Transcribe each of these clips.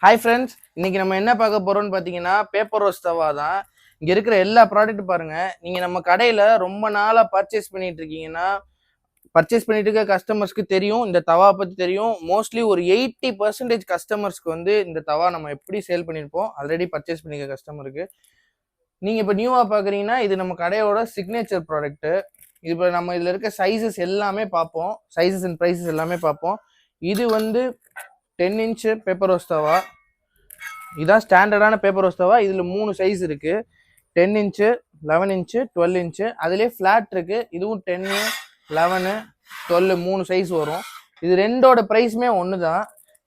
Hi friends, இன்னைக்கு நம்ம என்ன பார்க்க போறோம்னு பார்த்தீங்கன்னா பேப்பர் ரோஸ்ட் தவா தான். இங்கே இருக்கிற எல்லா ப்ராடக்ட் பாருங்க. நீங்கள் நம்ம கடையில் ரொம்ப நாளாக பர்ச்சேஸ் பண்ணிட்டு இருக்கீங்கன்னா, பர்ச்சேஸ் பண்ணிட்டு இருக்க கஸ்டமர்ஸ்க்கு தெரியும், இந்த தவா பற்றி தெரியும். மோஸ்ட்லி ஒரு 80% கஸ்டமர்ஸ்க்கு வந்து இந்த தவா நம்ம எப்படி சேல் பண்ணியிருப்போம், ஆல்ரெடி பர்ச்சேஸ் பண்ணிக்க கஸ்டமருக்கு. நீங்கள் இப்போ நியூவாக பார்க்குறீங்கன்னா, இது நம்ம கடையோட சிக்னேச்சர் ப்ராடக்ட்டு. இப்போ நம்ம இதில் இருக்க சைஸஸ் எல்லாமே பார்ப்போம், சைஸஸ் அண்ட் ப்ரைஸஸ் எல்லாமே பார்ப்போம். இது வந்து 10 இன்ச்சு பேப்பர் ரோஸ்ட் தவா. இதான் ஸ்டாண்டர்டான பேப்பர் ரோஸ்ட் தவா. இதில் 3 சைஸ் இருக்குது. 10 இன்ச்சு, 11 இன்ச்சு, 12 இன்ச்சு. அதிலே ஃப்ளாட் இருக்குது. இதுவும் 10, 11, 12 3 சைஸ் வரும். இது ரெண்டோட ப்ரைஸுமே ஒன்று தான்.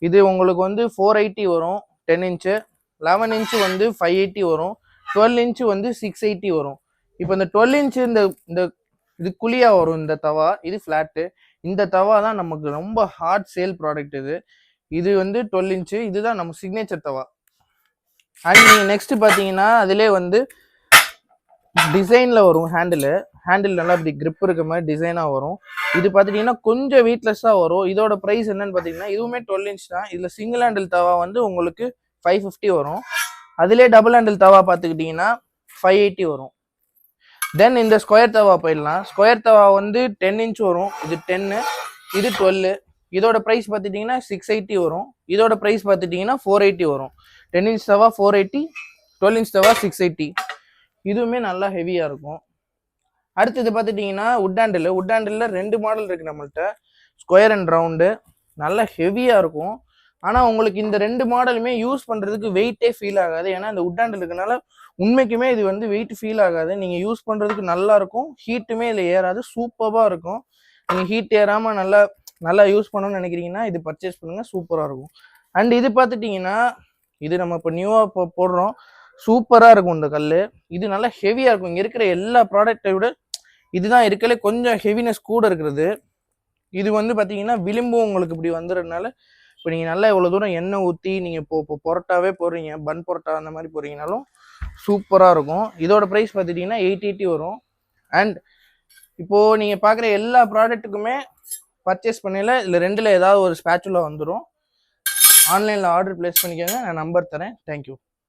இது உங்களுக்கு வந்து 480 வரும் 10 இன்ச்சு, 11 இன்ச்சு வந்து 580 வரும், 12 இன்ச்சு வந்து 680 வரும். இப்போ இந்த 12 இன்ச்சு இந்த இது குழியாக வரும் இந்த தவா. இது ஃப்ளாட்டு. இந்த தவா தான் நமக்கு ரொம்ப ஹார்ட் சேல் ப்ராடக்ட். இது வந்து 12 இன்ச்சு. இதுதான் நம்ம சிக்னேச்சர் தவா. அண்ட் நீங்கள் நெக்ஸ்ட் பார்த்தீங்கன்னா அதிலே வந்து டிசைனில் வரும். ஹேண்டில் நல்லா இப்படி கிரிப் இருக்க மாதிரி டிசைனாக வரும். இது பார்த்துட்டிங்கன்னா கொஞ்சம் வெயிட்லெஸ்ஸாக வரும். இதோட ப்ரைஸ் என்னன்னு பார்த்தீங்கன்னா இதுவுமே 12 இன்ச் தான். இதில் சிங்கிள் ஹேண்டில் தவா வந்து உங்களுக்கு 550 வரும். அதிலே டபுள் ஹேண்டில் தவா பார்த்துக்கிட்டிங்கன்னா 580 வரும். தென் இந்த ஸ்கொயர் தவா போயிடலாம். ஸ்கொயர் தவா வந்து 10 இன்ச் வரும். இது 10, இது 12. இதோட ப்ரைஸ் பார்த்துட்டிங்கன்னா 680 வரும். இதோட ப்ரைஸ் பார்த்துட்டிங்கன்னா 480 வரும். 10 இன்ச் தவா 480, 12 இன்ச் தவா 680. இதுவுமே நல்லா ஹெவியாக இருக்கும். அடுத்தது பார்த்துட்டிங்கன்னா உட் ஹேண்டில் 2 மாடல் இருக்குது நம்மள்கிட்ட, ஸ்கொயர் அண்ட் ரவுண்டு. நல்லா ஹெவியாக இருக்கும். ஆனால் உங்களுக்கு இந்த 2 மாடலுமே யூஸ் பண்ணுறதுக்கு வெயிட்டே ஃபீல் ஆகாது. ஏன்னா இந்த உட் ஹேண்டில் இருக்கனால உண்மைக்குமே இது வந்து வெயிட் ஃபீல் ஆகாது. நீங்கள் யூஸ் பண்ணுறதுக்கு நல்லா இருக்கும். ஹீட்டுமே இதில் ஏறாது. சூப்பராக இருக்கும். நீங்கள் ஹீட் ஏறாமல் நல்லா யூஸ் பண்ணணும்னு நினைக்கிறீங்கன்னா இது பர்ச்சேஸ் பண்ணுங்கள், சூப்பராக இருக்கும். அண்ட் இது பார்த்துட்டிங்கன்னா இது நம்ம இப்போ நியூவாக இப்போ போடுறோம். சூப்பராக இருக்கும் இந்த கல். இது நல்லா ஹெவியாக இருக்கும். இங்கே இருக்கிற எல்லா ப்ராடக்டை விட இதுதான் இருக்கலே கொஞ்சம் ஹெவினஸ் கூட இருக்கிறது. இது வந்து பார்த்தீங்கன்னா விளிம்பும் உங்களுக்கு இப்படி வந்துடுறதுனால இப்போ நீங்கள் நல்லா இவ்வளோ தூரம் எண்ணெய் ஊற்றி நீங்கள் இப்போ பொரோட்டாவே போடுறீங்க, பன் பொரோட்டா அந்த மாதிரி போடுறீங்கனாலும் சூப்பராக இருக்கும். இதோட ப்ரைஸ் பார்த்துட்டிங்கன்னா 880 வரும். அண்ட் இப்போது நீங்கள் பார்க்குற எல்லா ப்ராடக்ட்டுக்குமே பர்ச்சேஸ் பண்ணல இல்லை 2ல் ஏதாவது ஒரு ஸ்பேச்சுலா வந்துடும். ஆன்லைனில் ஆர்டர் பிளேஸ் பண்ணிக்கோங்க. நான் நம்பர் தரேன். தேங்க்யூ.